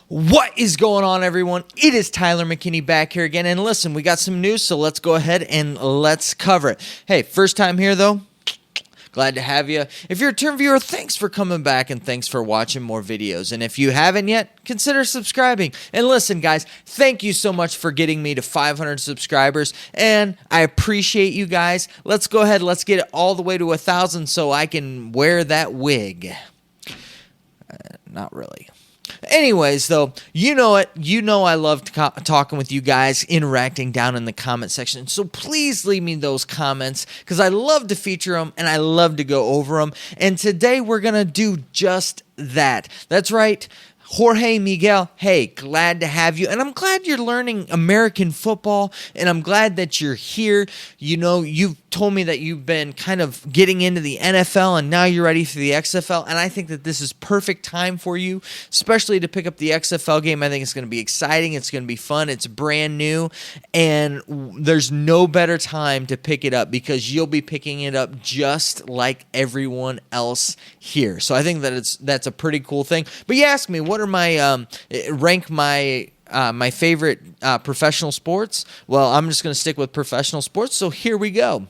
What is going on, everyone? It is Tyler McKinney back here again. And listen, we got some news, so let's go ahead and let's cover it. Hey, first time here, though. Glad to have you. If you're a return viewer, thanks for coming back and thanks for watching more videos. And if you haven't yet, consider subscribing. And listen, guys, thank you so much for getting me to 500 subscribers. And I appreciate you guys. Let's go ahead. Let's get it all the way to 1,000 so I can wear that wig. Not really. Anyways, though, you know it. You know I love talking with you guys, interacting down in the comment section. So please leave me those comments because I love to feature them and I love to go over them. And today we're going to do just that. That's right. Jorge Miguel, hey, glad to have you. And I'm glad you're learning American football, and I'm glad that you're here. You know, you've told me that you've been kind of getting into the NFL, and now you're ready for the XFL, and I think that this is perfect time for you, especially to pick up the XFL game. I think it's going to be exciting. It's going to be fun. It's brand new, and there's no better time to pick it up because you'll be picking it up just like everyone else here. So I think that that's a pretty cool thing. But you ask me, what are my rank my favorite professional sports? Well, I'm just going to stick with professional sports. So here we go.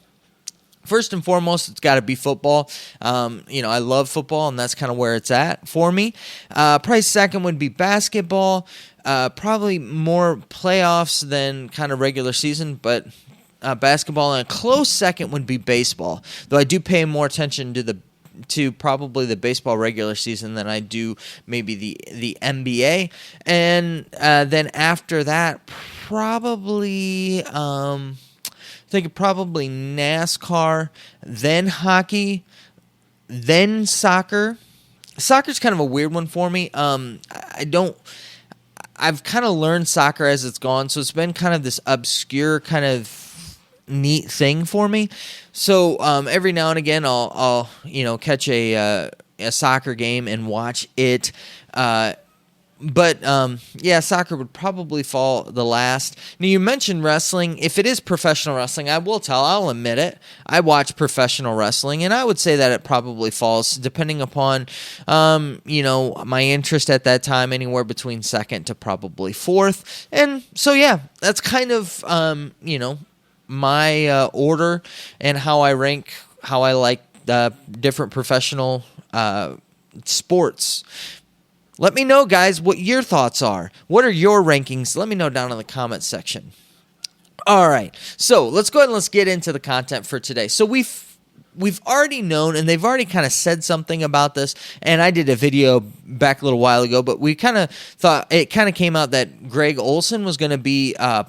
First and foremost, it's got to be football. I love football, and that's kind of where it's at for me. Probably second would be basketball. Probably more playoffs than kind of regular season, but basketball. And a close second would be baseball, though I do pay more attention to probably the baseball regular season than I do maybe the NBA. And then after that, probably probably NASCAR, then hockey, then soccer. Soccer's kind of a weird one for me. I've kind of learned soccer as it's gone, so it's been kind of this obscure kind of neat thing for me. So every now and again I'll catch a soccer game and watch it. But soccer would probably fall the last. Now, you mentioned wrestling. If it is professional wrestling, I'll admit it. I watch professional wrestling, and I would say that it probably falls, depending upon, my interest at that time, anywhere between second to probably fourth. And so, yeah, that's kind of, my order and how I rank, how I like different professional sports. Let me know, guys, what your thoughts are. What are your rankings? Let me know down in the comments section. All right, so let's go ahead and let's get into the content for today. So we've already known, and they've already kind of said something about this, and I did a video back a little while ago, but we kind of thought, it kind of came out that Greg Olsen was going to be a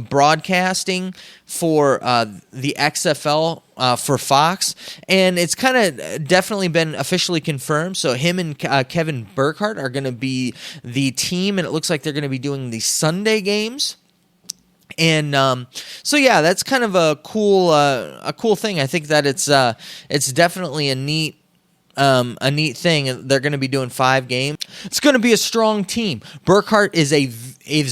broadcasting for the XFL for Fox, and it's kind of definitely been officially confirmed. So him and Kevin Birkhardt are going to be the team, and it looks like they're going to be doing the Sunday games. And that's kind of a cool thing. I think that it's definitely a neat thing. They're going to be doing 5 games. It's going to be a strong team. Birkhardt is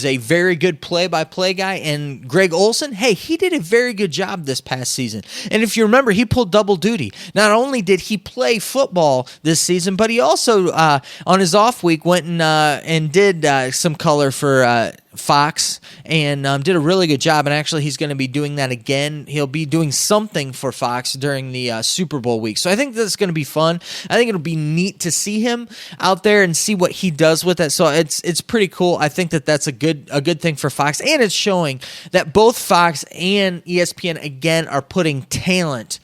a very good play-by-play guy, and Greg Olsen, hey, he did a very good job this past season. And if you remember, he pulled double duty. Not only did he play football this season, but he also on his off week went and did some color for Fox and did a really good job. And actually, he's going to be doing that again. He'll be doing something for Fox during the Super Bowl week. So I think that's going to be fun. I think it'll be neat to see him out there and see what he does with it. So it's pretty cool. I think that's a good thing for Fox, and it's showing that both Fox and ESPN again are putting talent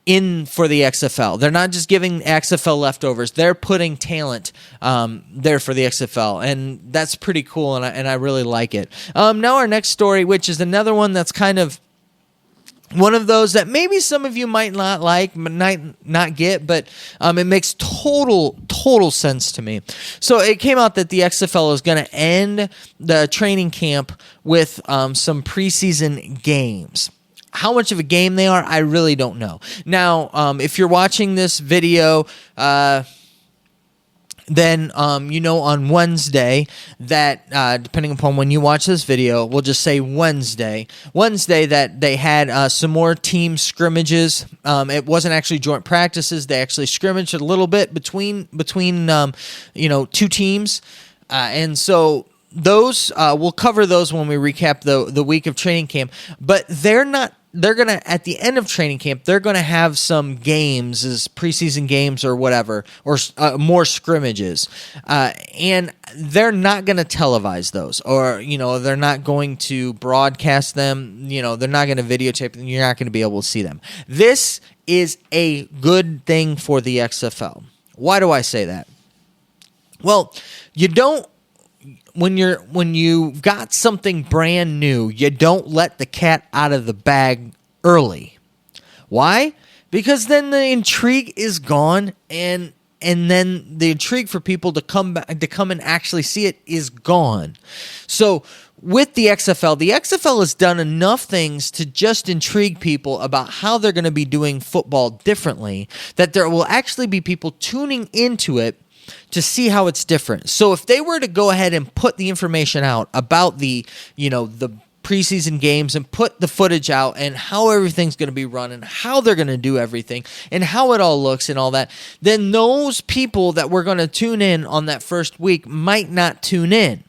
in for the XFL. They're not just giving XFL leftovers. They're putting talent there for the XFL, and that's pretty cool, and I really like it. Now our next story, which is another one that's kind of one of those that maybe some of you might not like, might not get, but it makes total sense to me. So it came out that the XFL is going to end the training camp with some preseason games. How much of a game they are, I really don't know. Now, if you're watching this video, then, on Wednesday, that depending upon when you watch this video, we'll just say Wednesday, that they had some more team scrimmages. It wasn't actually joint practices. They actually scrimmaged a little bit between two teams. And so those we'll cover those when we recap the week of training camp. But they're going to, at the end of training camp, they're going to have some games, as preseason games or whatever, or more scrimmages. And they're not going to televise those, or, they're not going to broadcast them. They're not going to videotape them. You're not going to be able to see them. This is a good thing for the XFL. Why do I say that? Well, when you've got something brand new, you don't let the cat out of the bag early. Why? Because then the intrigue is gone, and then the intrigue for people to come and actually see it is gone. So with the XFL has done enough things to just intrigue people about how they're going to be doing football differently, that there will actually be people tuning into it to see how it's different. So if they were to go ahead and put the information out about the preseason games and put the footage out and how everything's going to be run and how they're going to do everything and how it all looks and all that, then those people that were going to tune in on that first week might not tune in.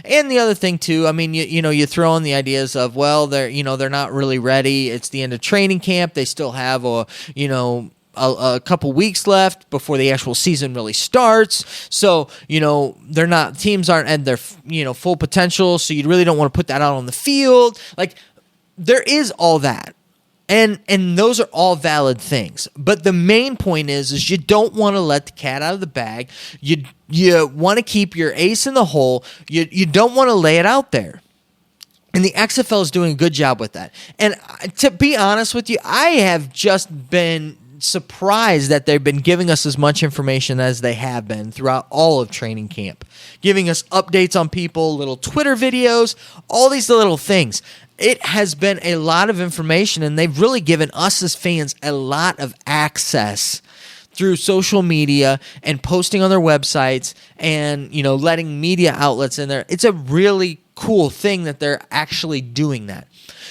And the other thing too, I mean, you throw in the ideas of, well, they're not really ready. It's the end of training camp. They still have a couple weeks left before the actual season really starts. So, teams aren't at their, full potential. So you really don't want to put that out on the field. Like, there is all that. And those are all valid things. But the main point is you don't want to let the cat out of the bag. You want to keep your ace in the hole. You don't want to lay it out there. And the XFL is doing a good job with that. And to be honest with you, I have just been surprised that they've been giving us as much information as they have been throughout all of training camp, giving us updates on people, little Twitter videos, all these little things. It has been a lot of information, and they've really given us as fans a lot of access through social media and posting on their websites and, letting media outlets in there. It's a really cool thing that they're actually doing that.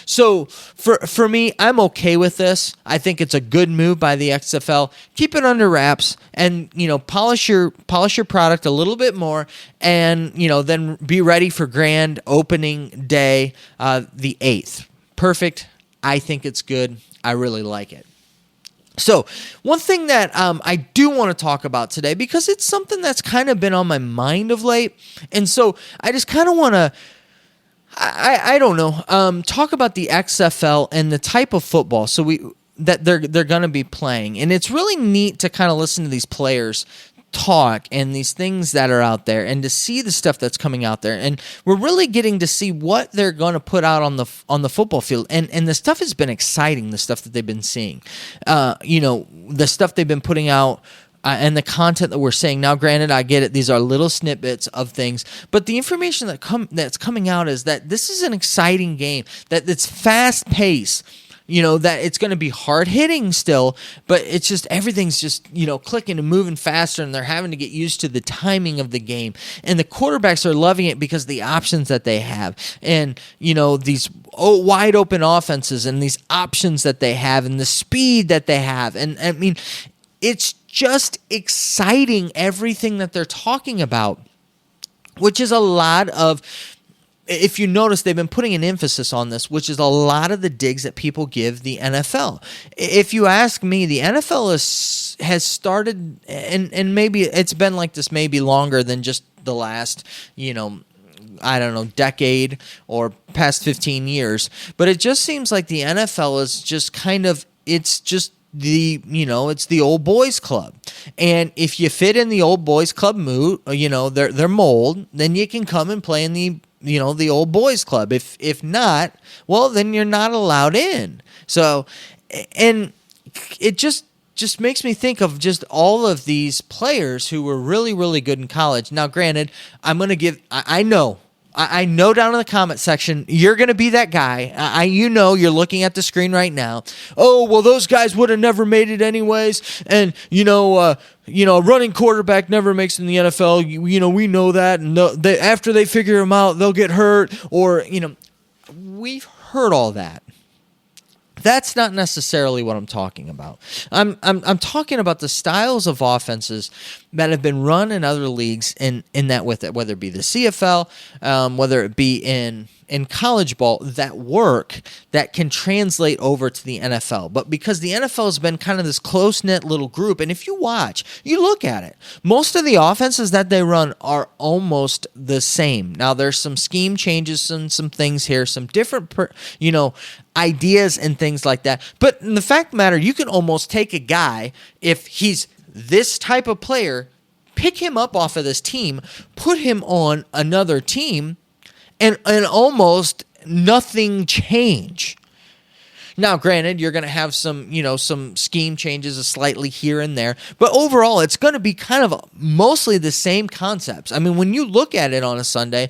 So for me, I'm okay with this. I think it's a good move by the XFL. Keep it under wraps and, polish your product a little bit more and, then be ready for grand opening day, the 8th. Perfect. I think it's good. I really like it. So one thing that I do want to talk about today, because it's something that's kind of been on my mind of late, and so I just kind of want to, I don't know, talk about the XFL and the type of football that they're going to be playing. And it's really neat to kind of listen to these players talk and these things that are out there and to see the stuff that's coming out there. And we're really getting to see what they're going to put out on the football field. And the stuff has been exciting, the stuff that they've been seeing. The stuff they've been putting out and the content that we're saying. Now, granted, I get it. These are little snippets of things. But the information that's coming out is that this is an exciting game, that it's fast-paced, that it's going to be hard-hitting still, but it's just everything's just, clicking and moving faster, and they're having to get used to the timing of the game. And the quarterbacks are loving it because of the options that they have. And, these wide-open offenses and these options that they have and the speed that they have. And, I mean, it's just exciting, everything that they're talking about, which is a lot of, if you notice, they've been putting an emphasis on this, which is a lot of the digs that people give the NFL. If you ask me, the NFL has started, and maybe it's been like this maybe longer than just the last, decade or past 15 years, but it just seems like the NFL is just kind of, it's just it's the old boys club. And if you fit in the old boys club mood, their mold, then you can come and play in the old boys club. If not, well, then you're not allowed in. So, and it just makes me think of just all of these players who were really, really good in college. Now, granted, I know I know down in the comment section, you're going to be that guy. You're looking at the screen right now. Oh, well, those guys would have never made it anyways. And, a running quarterback never makes it in the NFL. We know that. And after they figure them out, they'll get hurt. Or, we've heard all that. That's not necessarily what I'm talking about. I'm talking about the styles of offenses that have been run in other leagues in that with it, whether it be the CFL, whether it be in college ball, that work that can translate over to the NFL. But because the NFL has been kind of this close-knit little group, and if you look at it, most of the offenses that they run are almost the same. Now, there's some scheme changes and some things here, some different, ideas and things like that. But in the fact of the matter, you can almost take a guy, if he's this type of player, pick him up off of this team, put him on another team, and almost nothing change. Now, granted, you're going to have some scheme changes slightly here and there, but overall, it's going to be kind of mostly the same concepts. I mean, when you look at it on a Sunday,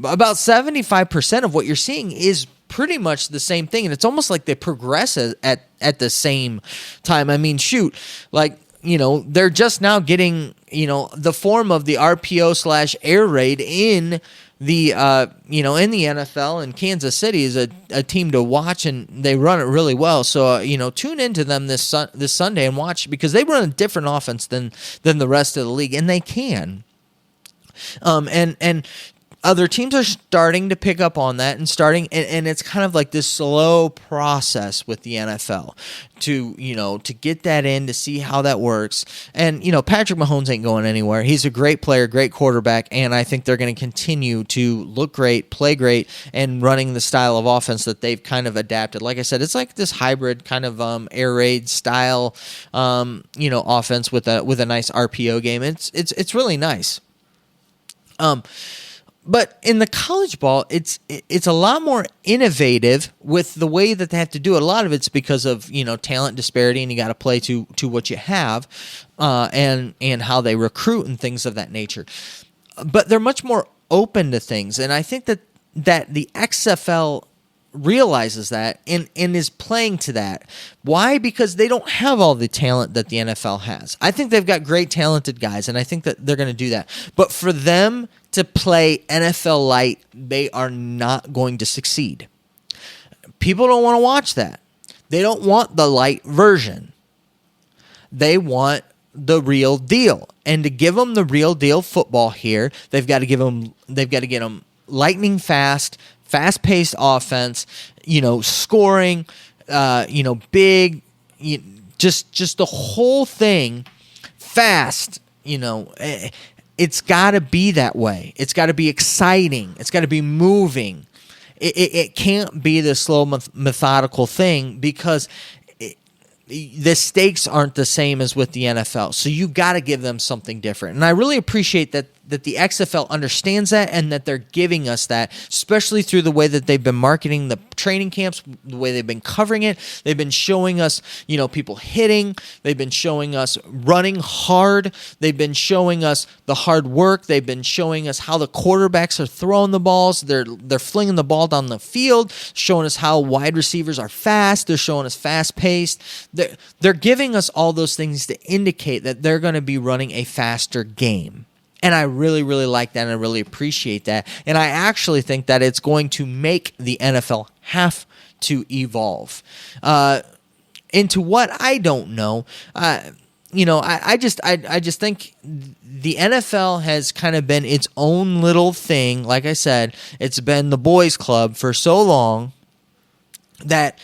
about 75% of what you're seeing is pretty much the same thing, and it's almost like they progress at the same time. I mean, shoot, they're just now getting, the form of the RPO/AIRED in the in the NFL, and Kansas City is a team to watch, and they run it really well. So tune into them this Sunday and watch, because they run a different offense than the rest of the league, and they can. And other teams are starting to pick up on that, and it's kind of like this slow process with the NFL to get that in, to see how that works. And Patrick Mahomes ain't going anywhere. He's a great player, great quarterback, and I think they're going to continue to look great, play great, and running the style of offense that they've kind of adapted. Like I said, it's like this hybrid kind of air raid style offense with a nice RPO game. It's really nice. But in the college ball, it's a lot more innovative with the way that they have to do it. A lot of it's because of talent disparity, and you got to play to what you have, and how they recruit and things of that nature. But they're much more open to things, and I think that the XFL realizes that and is playing to that. Why? Because they don't have all the talent that the NFL has. I think they've got great talented guys, and I think that they're going to do that. But for them to play NFL light, they are not going to succeed. People don't want to watch that. They don't want the light version. They want the real deal. And to give them the real deal football here, they've got to get them lightning fast-paced offense, scoring, big, just the whole thing fast, It's got to be that way. It's got to be exciting. It's got to be moving. It can't be the slow, methodical thing, because the stakes aren't the same as with the NFL. So you got to give them something different. And I really appreciate that the XFL understands that, and that they're giving us that, especially through the way that they've been marketing the training camps, the way they've been covering it. They've been showing us, people hitting. They've been showing us running hard. They've been showing us the hard work. They've been showing us how the quarterbacks are throwing the balls. They're flinging the ball down the field, showing us how wide receivers are fast. They're showing us fast-paced. They're giving us all those things to indicate that they're going to be running a faster game. And I really, really like that, and I really appreciate that. And I actually think that it's going to make the NFL have to evolve into what I don't know. I just think the NFL has kind of been its own little thing. Like I said, it's been the boys' club for so long that,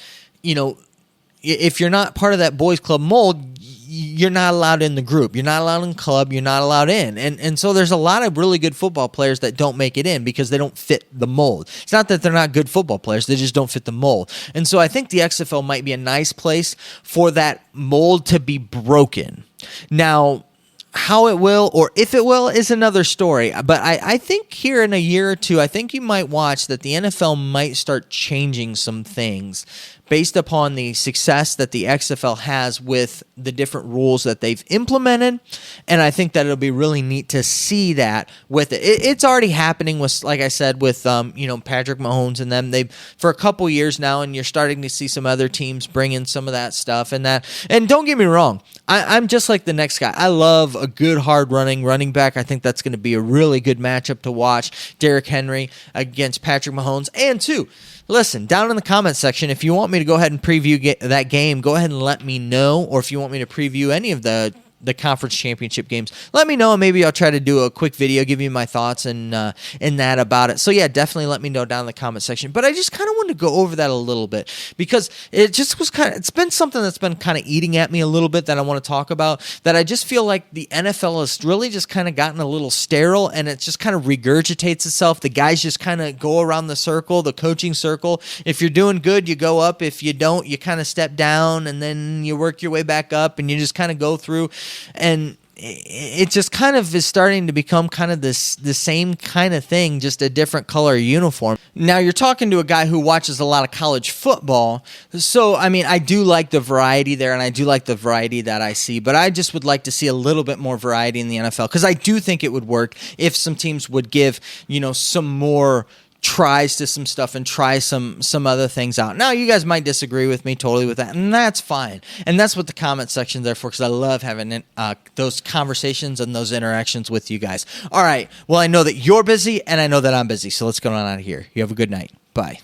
if you're not part of that boys' club mold, you're not allowed in the group. You're not allowed in the club. You're not allowed in. And so there's a lot of really good football players that don't make it in because they don't fit the mold. It's not that they're not good football players. They just don't fit the mold. And so I think the XFL might be a nice place for that mold to be broken. Now, how it will, or if it will, is another story. But I think here in a year or two, I think you might watch that the NFL might start changing some things based upon the success that the XFL has with the different rules that they've implemented. And I think that it'll be really neat to see that with it. It's already happening with, like I said, with Patrick Mahomes and them. They've for a couple years now, and you're starting to see some other teams bring in some of that stuff and that. And don't get me wrong, I'm just like the next guy. I love a good hard running back. I think that's going to be a really good matchup to watch. Derrick Henry against Patrick Mahomes. And two, listen, down in the comment section, if you want me to go ahead and preview that game, go ahead and let me know. Or if you want me to preview any of the conference championship games, let me know, and maybe I'll try to do a quick video, give you my thoughts and that about it. So yeah, definitely let me know down in the comment section. But I just kind of wanted to go over that a little bit because it just was it's been something that's been kind of eating at me a little bit that I want to talk about, that I just feel like the NFL has really just kind of gotten a little sterile, and it just kind of regurgitates itself. The guys just kind of go around the circle, the coaching circle. If you're doing good, you go up. If you don't, you kind of step down, and then you work your way back up, and you just kind of go through. And it just kind of is starting to become kind of the same kind of thing, just a different color uniform. Now, you're talking to a guy who watches a lot of college football, so, I mean, I do like the variety there, and I do like the variety that I see, but I just would like to see a little bit more variety in the NFL, because I do think it would work if some teams would give, some more tries to some stuff and try some other things out. Now, you guys might disagree with me totally with that, and that's fine. And that's what the comment section is there for, because I love having those conversations and those interactions with you guys. All right, well, I know that you're busy, and I know that I'm busy, so let's go on out of here. You have a good night. Bye.